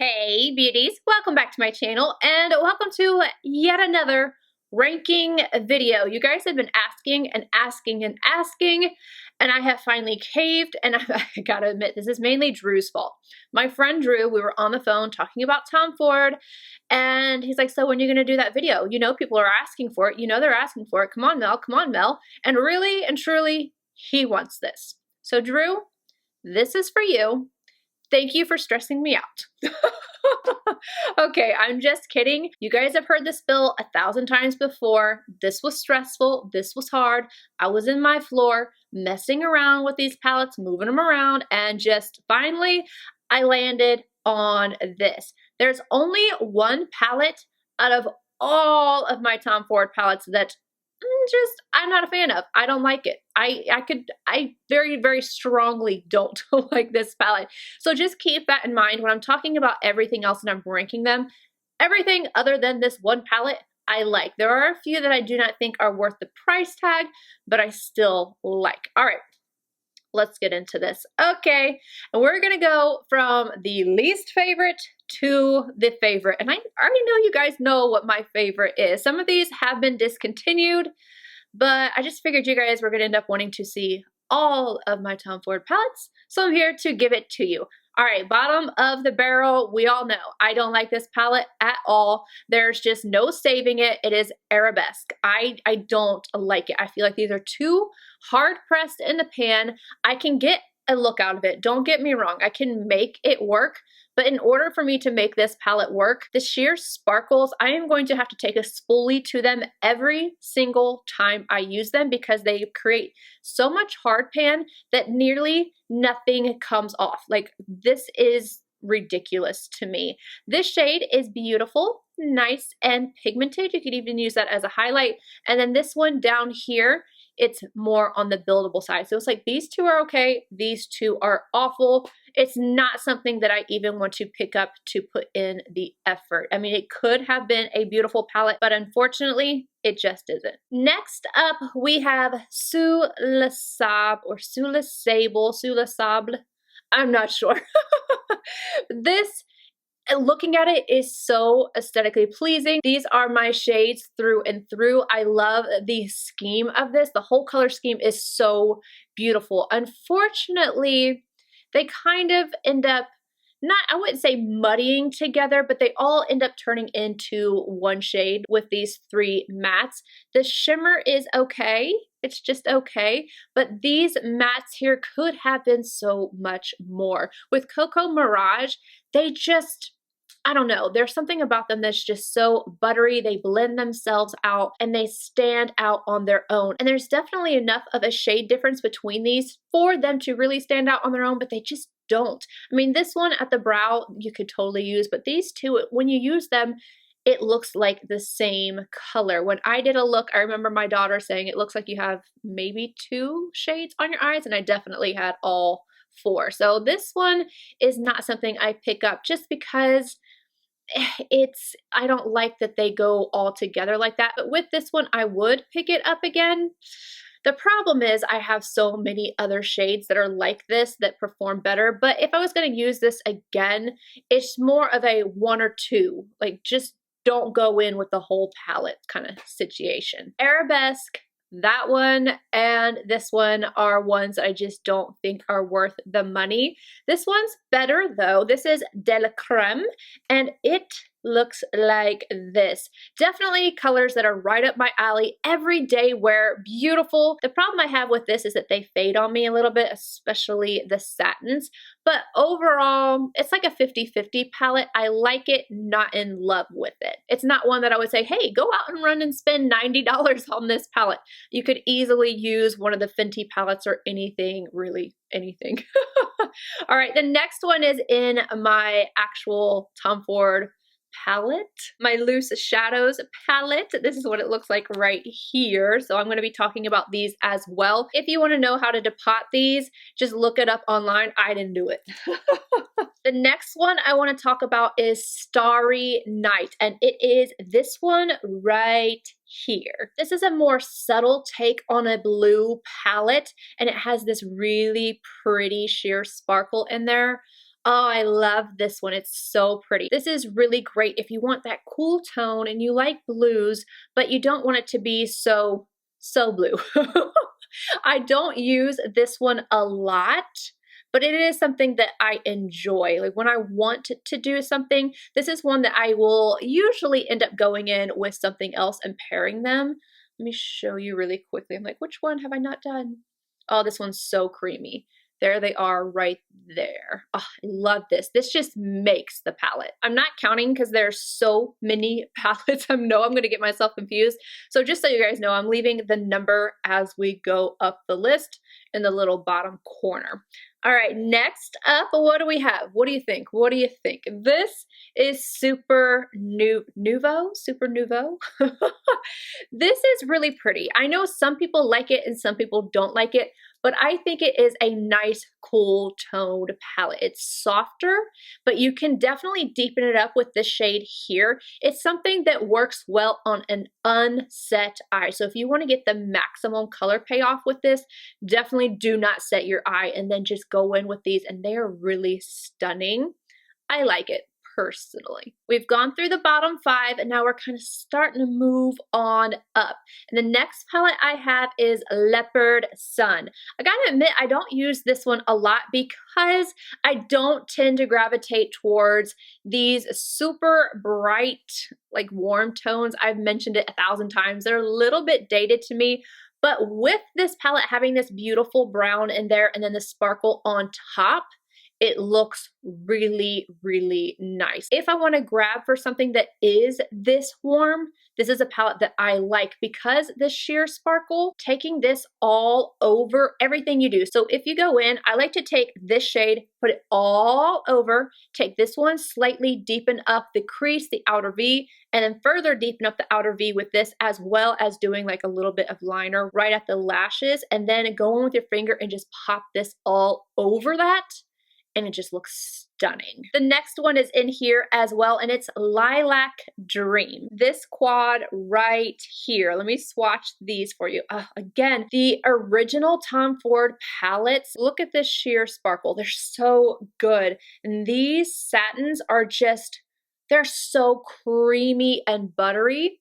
Hey beauties, welcome back to my channel and welcome to yet another ranking video. You guys have been asking and asking and asking, and I have finally caved, and I gotta admit, this is mainly Drew's fault. My friend Drew, we were on the phone talking about Tom Ford, and he's like, so when are you gonna do that video? You know people are asking for it, you know they're asking for it, come on Mel, and really and truly, he wants this. So Drew, this is for you. Thank you for stressing me out. Okay, I'm just kidding. You guys have heard this spill 1,000 times before. This was stressful. This was hard. I was in my floor messing around with these palettes, moving them around, and just finally I landed on this. There's only one palette out of all of my Tom Ford palettes that I'm not a fan of. I don't like it. I very strongly don't like this palette. So just keep that in mind when I'm talking about everything else and I'm ranking them. Everything other than this one palette I like. There are a few that I do not think are worth the price tag, but I still like. All right, let's get into this. Okay, and we're gonna go from the least favorite to the favorite. And I already know you guys know what my favorite is. Some of these have been discontinued, but I just figured you guys were gonna end up wanting to see all of my Tom Ford palettes, so I'm here to give it to you. All right, bottom of the barrel, we all know I don't like this palette at all. There's just no saving it. It is Arabesque. I don't like it. I feel like these are too hard pressed in the pan. I can get a look out of it. Don't get me wrong. I can make it work, but in order for me to make this palette work, the sheer sparkles, I am going to have to take a spoolie to them every single time I use them because they create so much hard pan that nearly nothing comes off. Like, this is ridiculous to me. This shade is beautiful, nice and pigmented. You could even use that as a highlight. And then this one down here, it's more on the buildable side. So it's like these two are okay, these two are awful. It's not something that I even want to pick up to put in the effort. I mean, it could have been a beautiful palette, but unfortunately, it just isn't. Next up, we have Sous Le Sable or Sous Le Sable, Sous Le Sable. I'm not sure. This, looking at it, is so aesthetically pleasing. These are my shades through and through. I love the scheme of this. The whole color scheme is so beautiful. Unfortunately, they kind of end up I wouldn't say muddying together, but they all end up turning into one shade with these three mattes. The shimmer is okay. It's just okay, but these mattes here could have been so much more. With Coco Mirage, they just, I don't know, there's something about them that's just so buttery. They blend themselves out and they stand out on their own. And there's definitely enough of a shade difference between these for them to really stand out on their own, but they just don't. I mean, this one at the brow you could totally use, but these two, when you use them, it looks like the same color. When I did a look, I remember my daughter saying it looks like you have maybe 2 shades on your eyes, and I definitely had all 4. So this one is not something I pick up just because I don't like that they go all together like that. But with this one, I would pick it up again. The problem is I have so many other shades that are like this that perform better. But if I was going to use this again, it's more of a 1 or 2. Like, just don't go in with the whole palette kind of situation. Arabesque, that one and this one are ones I just don't think are worth the money. This one's better though. This is De La Creme and it looks like this. Definitely colors that are right up my alley. Everyday wear, beautiful. The problem I have with this is that they fade on me a little bit, especially the satins. But overall, it's like a 50-50 palette. I like it, not in love with it. It's not one that I would say, hey, go out and run and spend $90 on this palette. You could easily use one of the Fenty palettes or anything, really anything. All right, the next one is in my actual Tom Ford palette, my Loose Shadows palette. This is what it looks like right here. So I'm going to be talking about these as well. If you want to know how to depot these, just look it up online. I didn't do it. The next one I want to talk about is Starry Night, and it is this one right here. This is a more subtle take on a blue palette, and it has this really pretty sheer sparkle in there. Oh, I love this one. It's so pretty. This is really great if you want that cool tone and you like blues, but you don't want it to be so blue. I don't use this one a lot, but it is something that I enjoy. Like when I want to do something, this is one that I will usually end up going in with something else and pairing them. Let me show you really quickly. I'm like, which one have I not done? Oh, this one's so creamy. There they are right there. Oh, I love this. This just makes the palette. I'm not counting because there's so many palettes. I know I'm going to get myself confused. So just so you guys know, I'm leaving the number as we go up the list in the little bottom corner. All right, next up, what do we have? What do you think? What do you think? This is Supernouveau. This is really pretty. I know some people like it and some people don't like it, but I think it is a nice, cool toned palette. It's softer, but you can definitely deepen it up with this shade here. It's something that works well on an unset eye. So if you want to get the maximum color payoff with this, definitely do not set your eye and then just go in with these, and they are really stunning. I like it personally. We've gone through the bottom 5 and now we're kind of starting to move on up. And the next palette I have is Leopard Sun. I gotta admit, I don't use this one a lot because I don't tend to gravitate towards these super bright, like warm tones. I've mentioned it 1,000 times. They're a little bit dated to me. But with this palette having this beautiful brown in there and then the sparkle on top, it looks really, really nice. If I want to grab for something that is this warm, this is a palette that I like because the sheer sparkle, taking this all over everything you do. So if you go in, I like to take this shade, put it all over, take this one, slightly deepen up the crease, the outer V, and then further deepen up the outer V with this, as well as doing like a little bit of liner right at the lashes, and then go in with your finger and just pop this all over that. And it just looks stunning. The next one is in here as well, and it's Lilac Dream. This quad right here. Let me swatch these for you. Again, the original Tom Ford palettes. Look at this sheer sparkle. They're so good. And these satins are just, they're so creamy and buttery.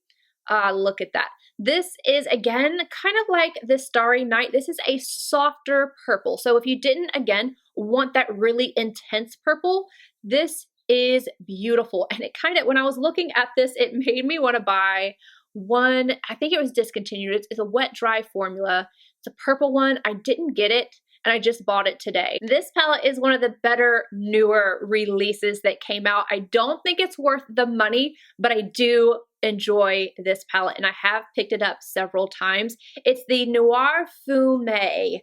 Look at that. This is, again, kind of like the Starry Night. This is a softer purple. So if you didn't, again, want that really intense purple, this is beautiful. And it kind of, when I was looking at this, it made me want to buy one. I think it was discontinued. It's a wet dry formula. It's a purple one. I didn't get it, and I just bought it today. This palette is one of the better, newer releases that came out. I don't think it's worth the money, but I do enjoy this palette, and I have picked it up several times. It's the Noir Fume.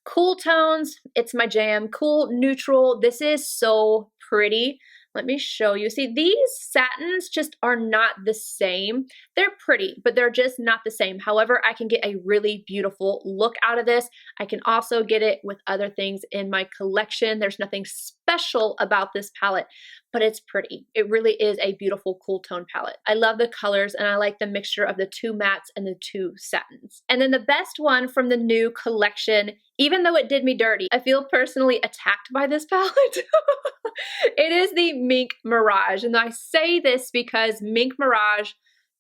Cool tones, it's my jam. Cool neutral. This is so pretty. Let me show you. See, these satins just are not the same. They're pretty, but they're just not the same. However, I can get a really beautiful look out of this. I can also get it with other things in my collection. There's nothing special about this palette, but it's pretty. It really is a beautiful cool tone palette. I love the colors, and I like the mixture of the 2 mattes and the 2 satins. And then the best one from the new collection, even though it did me dirty, I feel personally attacked by this palette. It is the Mink Mirage. And I say this because Mink Mirage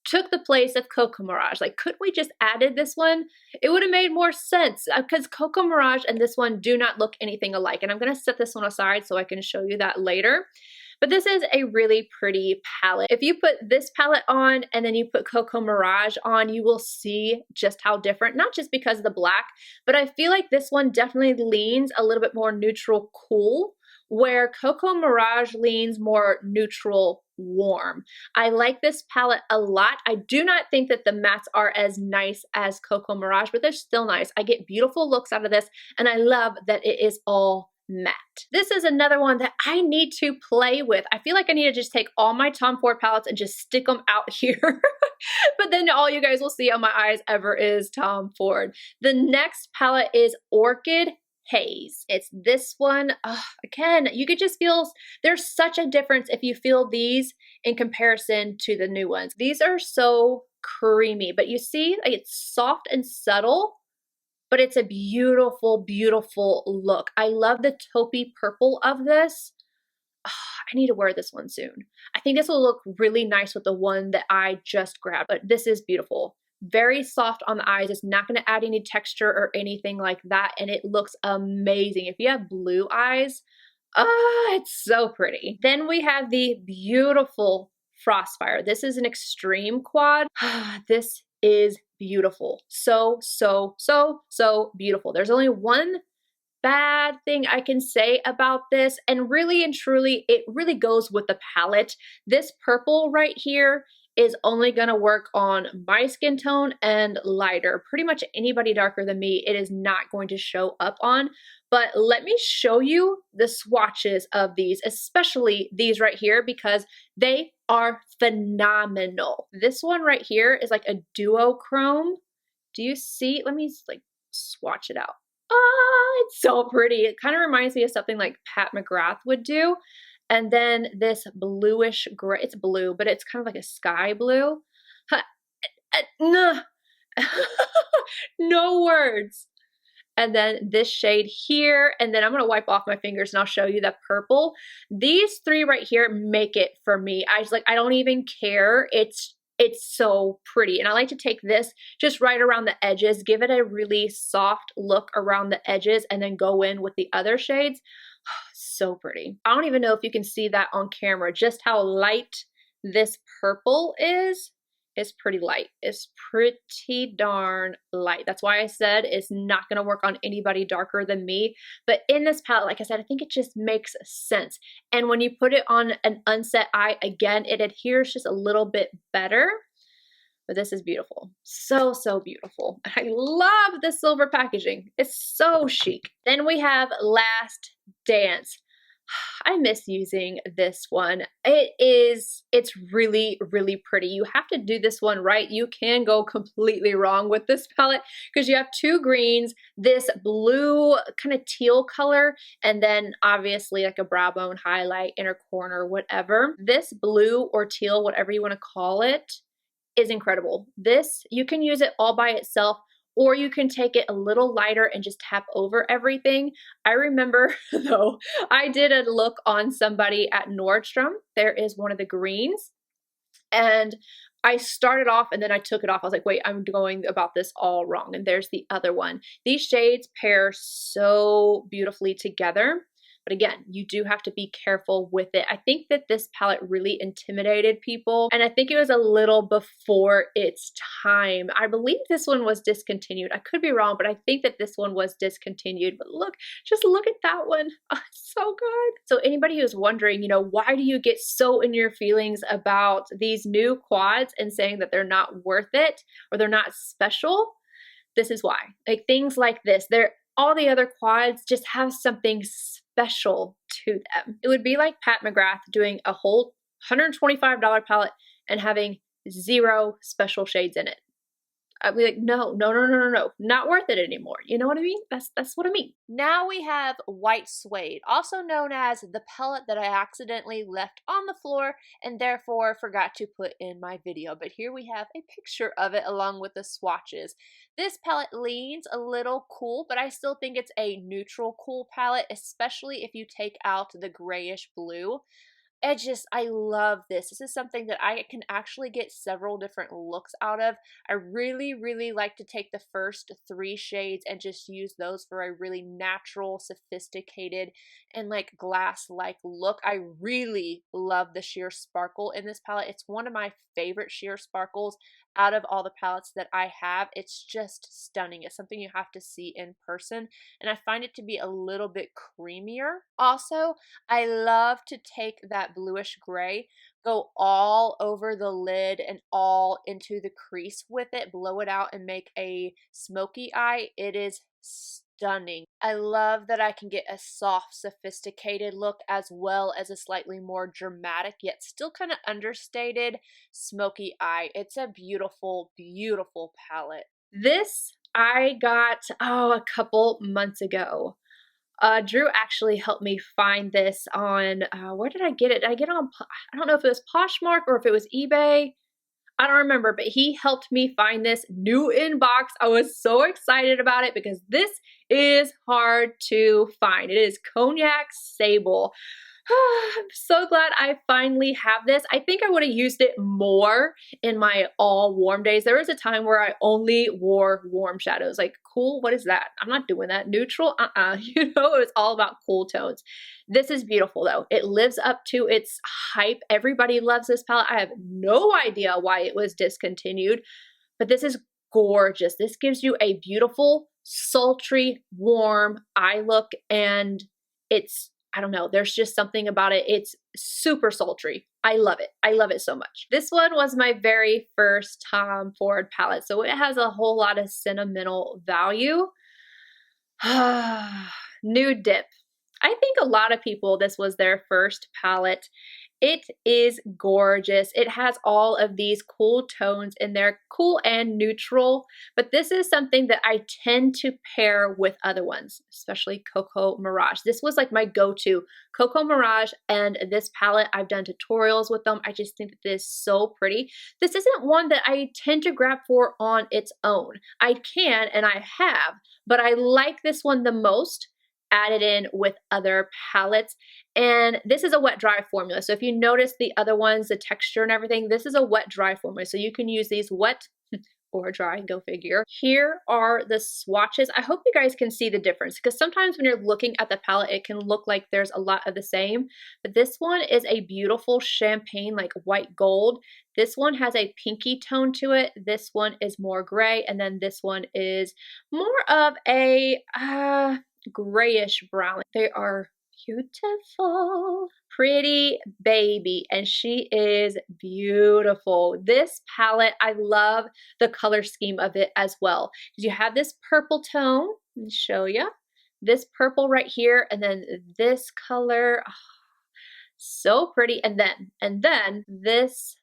took the place of Coco Mirage. Like, couldn't we just added this one? It would have made more sense because Coco Mirage and this one do not look anything alike. And I'm going to set this one aside so I can show you that later. But this is a really pretty palette. If you put this palette on and then you put Coco Mirage on, you will see just how different, not just because of the black, but I feel like this one definitely leans a little bit more neutral cool, where Coco Mirage leans more neutral warm. I like this palette a lot. I do not think that the mattes are as nice as Coco Mirage, but they're still nice. I get beautiful looks out of this, and I love that it is all matte. This is another one that I need to play with. I feel like I need to just take all my Tom Ford palettes and just stick them out here. But then all you guys will see on my eyes ever is Tom Ford. The next palette is Orchid Haze. It's this one. Again, you could just feel there's such a difference if you feel these in comparison to the new ones. These are so creamy, but you see, like, it's soft and subtle, but it's a beautiful, beautiful look. I love the taupey purple of this. I need to wear this one soon. I think this will look really nice with the one that I just grabbed, but this is beautiful. Very soft on the eyes. It's not going to add any texture or anything like that, and it looks amazing. If you have blue eyes, it's so pretty. Then we have the beautiful Frostfire. This is an extreme quad. This is beautiful. So beautiful. There's only one bad thing I can say about this, and really and truly, it really goes with the palette. This purple right here is only gonna work on my skin tone and lighter. Pretty much anybody darker than me, it is not going to show up on. But let me show you the swatches of these, especially these right here, because they are phenomenal. This one right here is like a duochrome. Do you see? Let me like swatch it out. It's so pretty. It kind of reminds me of something like Pat McGrath would do. And then this bluish gray, it's blue, but it's kind of like a sky blue. No words. And then this shade here, and then I'm gonna wipe off my fingers and I'll show you the purple. These three right here make it for me. I don't even care. It's so pretty. And I like to take this just right around the edges, give it a really soft look around the edges, and then go in with the other shades. So pretty. I don't even know if you can see that on camera, just how light this purple is. It's pretty light. It's pretty darn light. That's why I said it's not going to work on anybody darker than me. But in this palette, like I said, I think it just makes sense. And when you put it on an unset eye, again, it adheres just a little bit better. But this is beautiful. So beautiful. I love the silver packaging. It's so chic. Then we have Last Dance. I miss using this one. It's really pretty. You have to do this one right. You can go completely wrong with this palette because you have two greens, this blue kind of teal color, and then obviously like a brow bone highlight, inner corner, whatever. This blue or teal, whatever you want to call it, is incredible. This, you can use it all by itself, or you can take it a little lighter and just tap over everything. I remember though, I did a look on somebody at Nordstrom. There is one of the greens, and I started off and then I took it off. I was like, wait, I'm going about this all wrong. And there's the other one. These shades pair so beautifully together. But again, you do have to be careful with it. I think that this palette really intimidated people, and I think it was a little before its time. I believe this one was discontinued. I could be wrong, but I think that this one was discontinued. But look, just look at that one. Oh, it's so good. So anybody who's wondering, you know, why do you get so in your feelings about these new quads and saying that they're not worth it or they're not special? This is why. Like things like this, all the other quads just have something special to them. It would be like Pat McGrath doing a whole $125 palette and having 0 special shades in it. I'd be like, no, not worth it anymore. You know what I mean? That's what I mean. Now we have White Suede, also known as the palette that I accidentally left on the floor and therefore forgot to put in my video. But here we have a picture of it along with the swatches. This palette leans a little cool, but I still think it's a neutral cool palette, especially if you take out the grayish blue. I love this. This is something that I can actually get several different looks out of. I really like to take the first 3 shades and just use those for a really natural, sophisticated, and like glass-like look. I really love the sheer sparkle in this palette. It's one of my favorite sheer sparkles out of all the palettes that I have. It's just stunning. It's something you have to see in person, and I find it to be a little bit creamier. Also, I love to take that bluish gray, go all over the lid and all into the crease with it, blow it out and make a smoky eye. It is stunning. I love that I can get a soft, sophisticated look as well as a slightly more dramatic yet still kind of understated smoky eye. It's a beautiful palette. This I got a couple months ago. Drew actually helped me find this on, where did I get it? Did I get it on, I don't know if it was Poshmark or if it was eBay. I don't remember, but he helped me find this new in box. I was so excited about it because this is hard to find. It is Cognac Sable. I'm so glad I finally have this. I think I would have used it more in my all warm days. There was a time where I only wore warm shadows. Like, cool, what is that? I'm not doing that. Neutral, you know, it was all about cool tones. This is beautiful though. It lives up to its hype. Everybody loves this palette. I have no idea why it was discontinued, but this is gorgeous. This gives you a beautiful, sultry, warm eye look, and it's, I don't know, there's just something about it. It's super sultry. I love it. I love it so much. This one was my very first Tom Ford palette, so it has a whole lot of sentimental value. Nude Dip. I think a lot of people, this was their first palette. It is gorgeous. It has all of these cool tones in there, cool and neutral, but this is something that I tend to pair with other ones, especially Coco Mirage. This was like my go-to. Coco Mirage and this palette, I've done tutorials with them. I just think that this is so pretty. This isn't one that I tend to grab for on its own. I can, and I have, but I like this one the most added in with other palettes. And this is a wet dry formula. So if you notice the other ones, the texture and everything, this is a wet dry formula. So you can use these wet or dry, go figure. Here are the swatches. I hope you guys can see the difference, because sometimes when you're looking at the palette, it can look like there's a lot of the same, but this one is a beautiful champagne, like white gold. This one has a pinky tone to it. This one is more gray. And then this one is more of a, grayish brown. They are beautiful, pretty baby, and she is beautiful. This palette, I love the color scheme of it as well. You have this purple tone, let me show you. This purple right here, and then this color, oh, so pretty, and then this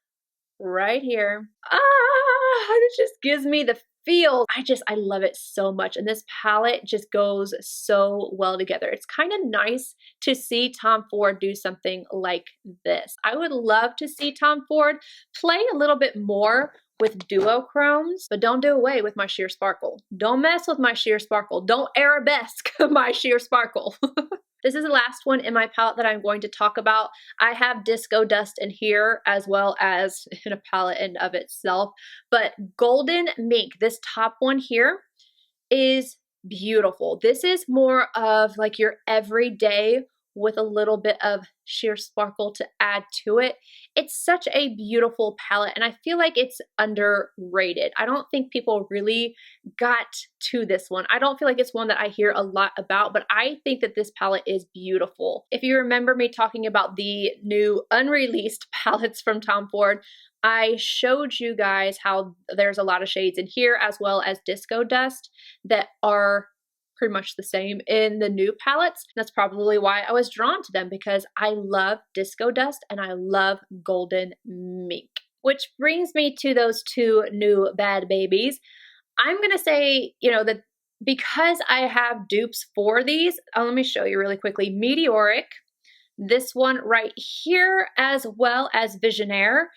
right here. It just gives me the feels. I love it so much. And this palette just goes so well together. It's kind of nice to see Tom Ford do something like this. I would love to see Tom Ford play a little bit more with duochromes, but don't do away with my sheer sparkle. Don't mess with my sheer sparkle. Don't arabesque my sheer sparkle. This is the last one in my palette that I'm going to talk about. I have Disco Dust in here as well as in a palette in of itself, but Golden Mink, this top one here, is beautiful. This is more of like your everyday with a little bit of sheer sparkle to add to it. It's such a beautiful palette, and I feel like it's underrated. I don't think people really got to this one. I don't feel like it's one that I hear a lot about, but I think that this palette is beautiful. If you remember me talking about the new unreleased palettes from Tom Ford, I showed you guys how there's a lot of shades in here as well as Disco Dust that are pretty much the same in the new palettes. That's probably why I was drawn to them, because I love Disco Dust and I love Golden Mink. Which brings me to those two new bad babies. I'm gonna say, you know, that because I have dupes for these, let me show you really quickly. Meteoric, this one right here, as well as Visionaire.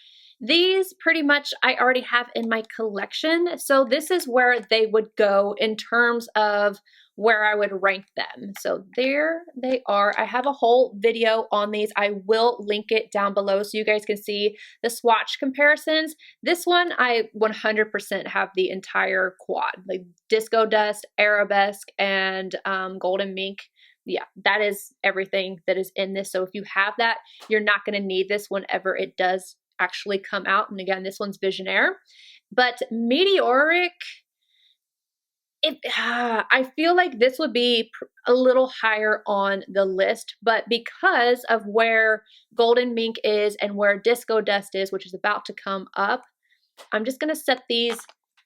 These pretty much I already have in my collection, so this is where they would go in terms of where I would rank them. So there they are. I have a whole video on these. I will link it down below so you guys can see the swatch comparisons. This one I 100% have the entire quad, like Disco Dust, Arabesque, and Golden Mink. Yeah, that is everything that is in this. So if you have that, you're not going to need this whenever it does actually come out. And again, this one's Visionaire. But Meteoric, I feel like this would be a little higher on the list, but because of where Golden Mink is and where Disco Dust is, which is about to come up, I'm just going to set these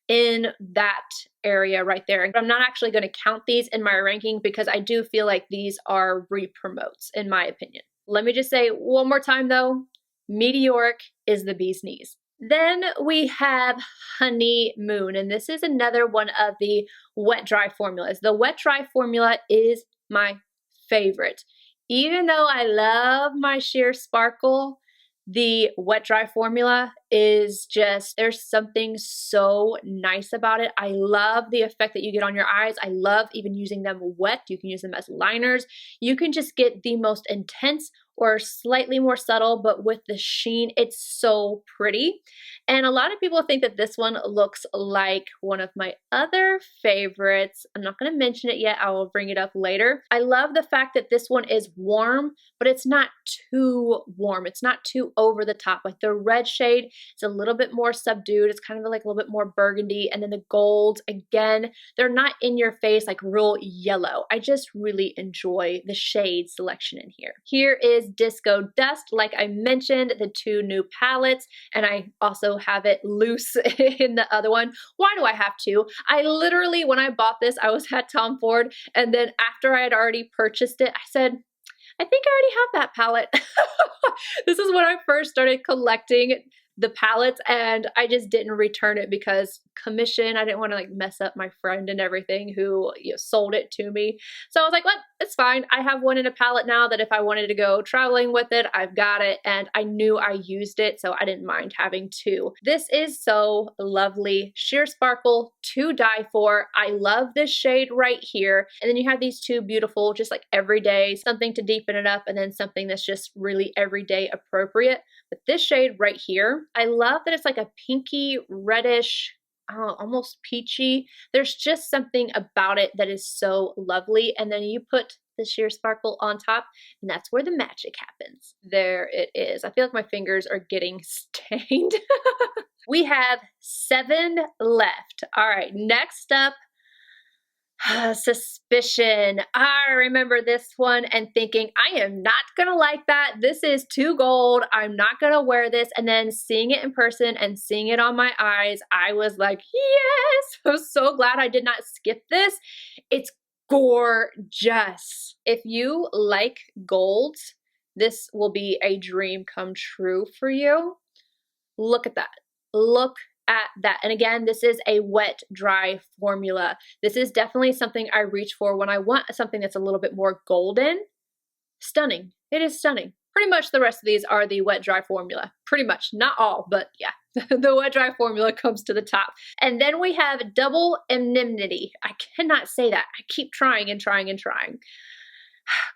in that area right there. I'm not actually going to count these in my ranking because I do feel like these are re-promotes in my opinion. Let me just say one more time though, Meteoric is the bee's knees. Then we have Honeymoon, and this is another one of the wet dry formulas. The wet dry formula is my favorite. Even though I love my sheer sparkle, the wet dry formula is just, there's something so nice about it. I love the effect that you get on your eyes. I love even using them wet. You can use them as liners. You can just get the most intense or slightly more subtle, but with the sheen, it's so pretty. And a lot of people think that this one looks like one of my other favorites. I'm not going to mention it yet. I will bring it up later. I love the fact that this one is warm, but it's not too warm. It's not too over the top. Like the red shade is a little bit more subdued. It's kind of like a little bit more burgundy. And then the golds, again, they're not in your face like real yellow. I just really enjoy the shade selection in here. Here is Disco Dust. Like I mentioned, the two new palettes, and I also have it loose in the other one. Why do I have to? I literally, when I bought this, I was at Tom Ford, and then after I had already purchased it, I said, I think I already have that palette. This is when I first started collecting the palettes, and I just didn't return it because commission, I didn't want to like mess up my friend and everything who sold it to me. So I was like, what? It's fine. I have one in a palette now that if I wanted to go traveling with it, I've got it, and I knew I used it, so I didn't mind having two. This is so lovely. Sheer sparkle to die for. I love this shade right here. And then you have these two beautiful, just like everyday, something to deepen it up, and then something that's just really everyday appropriate. But this shade right here, I love that it's like a pinky reddish, almost peachy. There's just something about it that is so lovely. And then you put the sheer sparkle on top, and that's where the magic happens. There it is. I feel like my fingers are getting stained. We have 7 left. All right, next up, Suspicion. I remember this one and thinking, I am not gonna like that. This is too gold. I'm not gonna wear this. And then seeing it in person and seeing it on my eyes, I was like, yes! I'm so glad I did not skip this. It's gorgeous. If you like golds, this will be a dream come true for you. Look at that. Look at that. And again, this is a wet dry formula. This is definitely something I reach for when I want something that's a little bit more golden. Stunning. It is stunning. Pretty much the rest of these are the wet dry formula. Pretty much, not all, but yeah, the wet dry formula comes to the top. And then we have Double Indemnity. I cannot say that. I keep trying and trying and trying.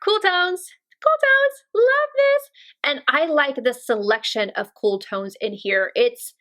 Cool tones. Cool tones. Love this. And I like the selection of cool tones in here. It's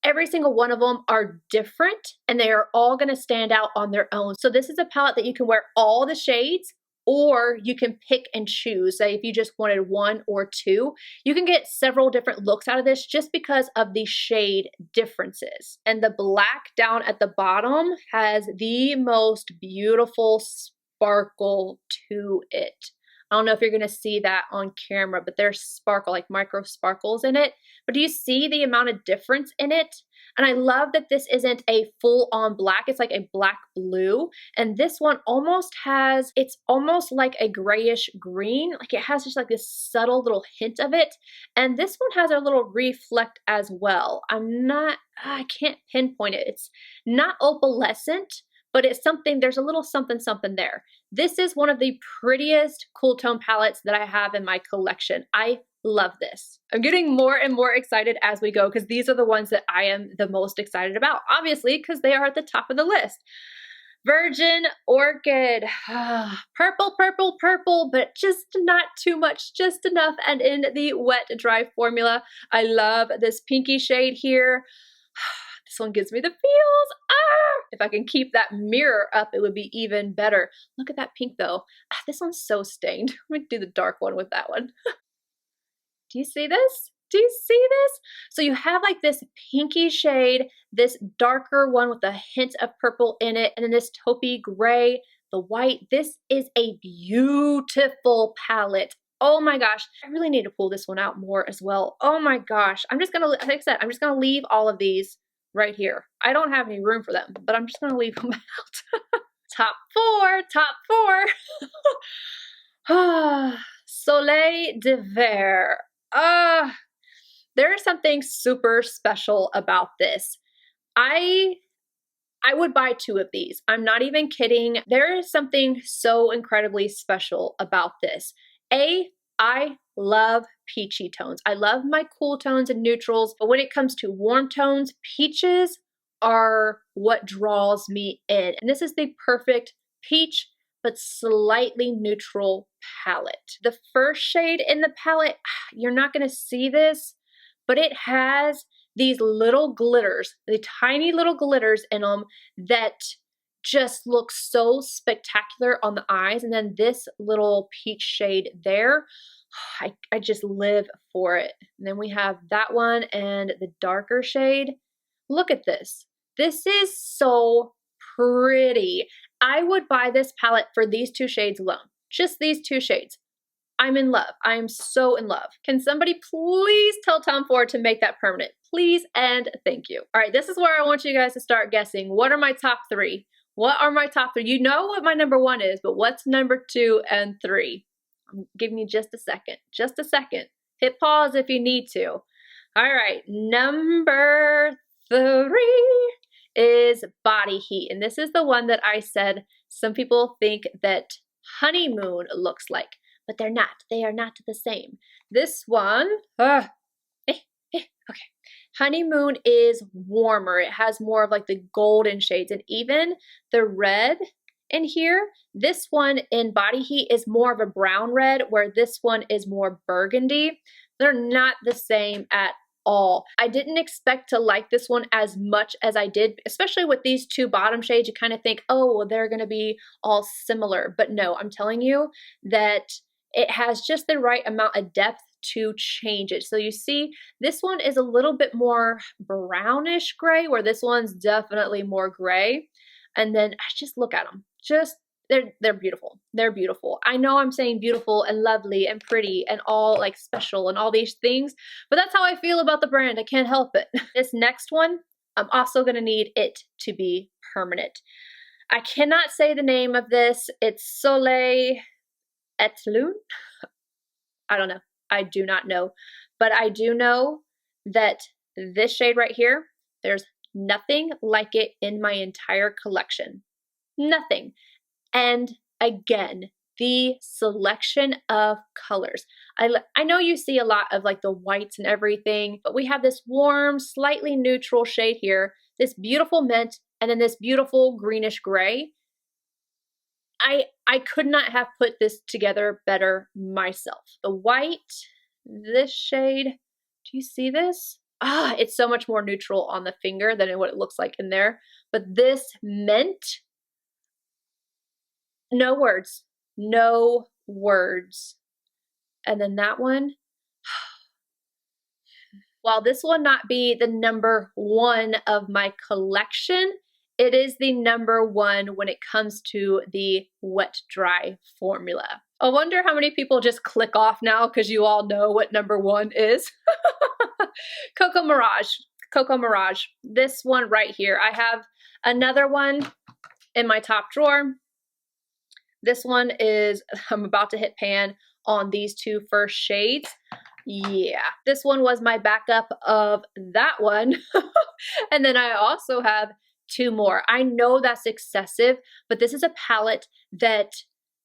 every single one of them are different, and they are all going to stand out on their own. So this is a palette that you can wear all the shades, or you can pick and choose. Say if you just wanted 1 or 2, you can get several different looks out of this just because of the shade differences. And the black down at the bottom has the most beautiful sparkle to it. I don't know if you're going to see that on camera, but there's sparkle, like micro sparkles in it. But do you see the amount of difference in it? And I love that this isn't a full-on black. It's like a black blue. And this one almost has, it's almost like a grayish green. Like it has just like this subtle little hint of it. And this one has a little reflect as well. I can't pinpoint it. It's not opalescent, but it's something, there's a little something there. This is one of the prettiest cool tone palettes that I have in my collection. I love this. I'm getting more and more excited as we go because these are the ones that I am the most excited about, obviously, because they are at the top of the list. Virgin Orchid. Purple, purple, purple, but just not too much, just enough. And in the wet dry formula, I love this pinky shade here. This one gives me the feels. If I can keep that mirror up, it would be even better. Look at that pink though. This one's so stained. I'm gonna do the dark one with that one. Do you see this? Do you see this? So you have like this pinky shade, this darker one with a hint of purple in it, and then this taupey gray, the white. This is a beautiful palette. Oh my gosh, I really need to pull this one out more as well. Oh my gosh, I'm just gonna, like I said, I'm just gonna leave all of these right here. I don't have any room for them, but I'm just gonna leave them out. Top 4, top 4. Soleil de Vero. There is something super special about this. I would buy 2 of these. I'm not even kidding. There is something so incredibly special about this. I love peachy tones. I love my cool tones and neutrals, but when it comes to warm tones, peaches are what draws me in. And this is the perfect peach but slightly neutral palette. The first shade in the palette, you're not gonna see this, but it has these little glitters, the tiny little glitters in them that just look so spectacular on the eyes. And then this little peach shade there, I just live for it. And then we have that one and the darker shade. Look at this. This is so pretty. I would buy this palette for these two shades alone. Just these two shades. I'm in love. I'm so in love. Can somebody please tell Tom Ford to make that permanent? Please and thank you. All right, this is where I want you guys to start guessing. What are my top three? What are my top three? You know what my number one is, but what's number 2 and 3? I'm giving you just a second. Just a second. Hit pause if you need to. All right, number 3 is Body Heat. And this is the one that I said some people think that Honeymoon looks like, but they're not. They are not the same. This one, okay. Honeymoon is warmer. It has more of like the golden shades, and even the red in here. This one in Body Heat is more of a brown red, where this one is more burgundy. They're not the same at all. I didn't expect to like this one as much as I did, especially with these two bottom shades. You kind of think, oh, well, they're going to be all similar. But no, I'm telling you that it has just the right amount of depth to change it. So you see, this one is a little bit more brownish gray, where this one's definitely more gray. And then I just look at them. Just, they're beautiful. They're beautiful. I know I'm saying beautiful and lovely and pretty and all like special and all these things, but that's how I feel about the brand. I can't help it. This next one, I'm also going to need it to be permanent. I cannot say the name of this. It's Soleil Et Lune. I don't know. I do not know. But I do know that this shade right here, there's nothing like it in my entire collection. Nothing. And again, the selection of colors. I know you see a lot of like the whites and everything, but we have this warm, slightly neutral shade here, this beautiful mint, and then this beautiful greenish gray. I could not have put this together better myself. The white, this shade, do you see this? Ah, it's so much more neutral on the finger than what it looks like in there. But this mint, no words, no words. And then that one, while this will not be the number 1 of my collection, it is the number 1 when it comes to the wet dry formula. I wonder how many people just click off now because you all know what number 1 is. Coco Mirage. Coco Mirage. This one right here. I have another one in my top drawer. This one is, I'm about to hit pan on these two first shades. Yeah, this one was my backup of that one. And then I also have 2 more. I know that's excessive, but this is a palette that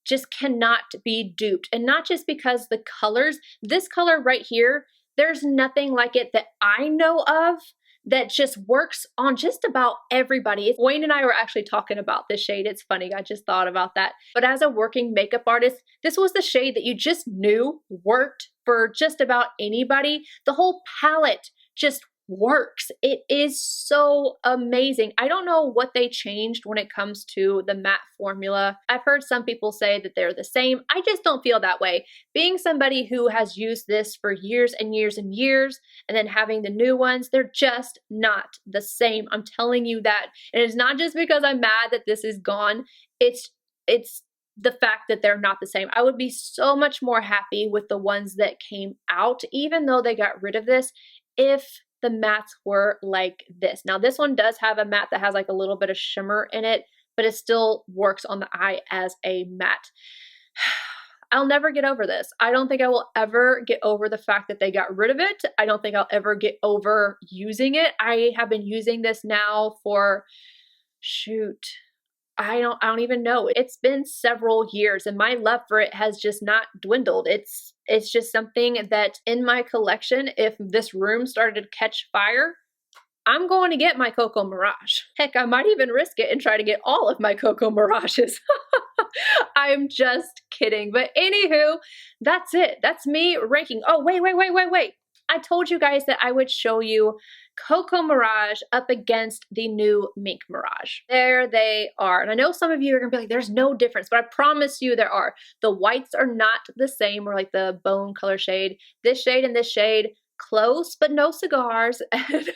just cannot be duped. And not just because the colors, this color right here, there's nothing like it that I know of that just works on just about everybody. Wayne and I were actually talking about this shade. It's funny, I just thought about that. But as a working makeup artist, this was the shade that you just knew worked for just about anybody. The whole palette just works. It is so amazing. I don't know what they changed when it comes to the matte formula. I've heard some people say that they're the same. I just don't feel that way. Being somebody who has used this for years and years and years, and then having the new ones, they're just not the same. I'm telling you that. And it's not just because I'm mad that this is gone. It's the fact that they're not the same. I would be so much more happy with the ones that came out, even though they got rid of this, if the mattes were like this. Now this one does have a matte that has like a little bit of shimmer in it, but it still works on the eye as a matte. I'll never get over this. I don't think I will ever get over the fact that they got rid of it. I don't think I'll ever get over using it. I have been using this now for, shoot, I don't even know. It's been several years and my love for it has just not dwindled. It's just something that in my collection, if this room started to catch fire, I'm going to get my Coco Mirage. Heck, I might even risk it and try to get all of my Coco Mirages. I'm just kidding. But anywho, that's it. That's me ranking. Oh, wait. I told you guys that I would show you Coco Mirage up against the new Mink Mirage. There they are. And I know some of you are gonna be like, there's no difference, but I promise you there are. The whites are not the same, or like the bone color shade. This shade and this shade, close, but no cigars. And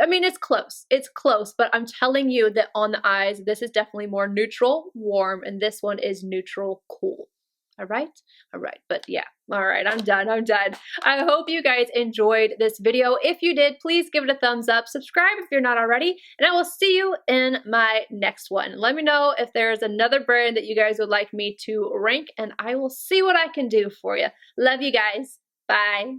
I mean, it's close. It's close, but I'm telling you that on the eyes, this is definitely more neutral, warm, and this one is neutral, cool. All right, but yeah, all right, I'm done. I hope you guys enjoyed this video. If you did, please give it a thumbs up, subscribe if you're not already, and I will see you in my next one. Let me know if there's another brand that you guys would like me to rank, and I will see what I can do for you. Love you guys. Bye.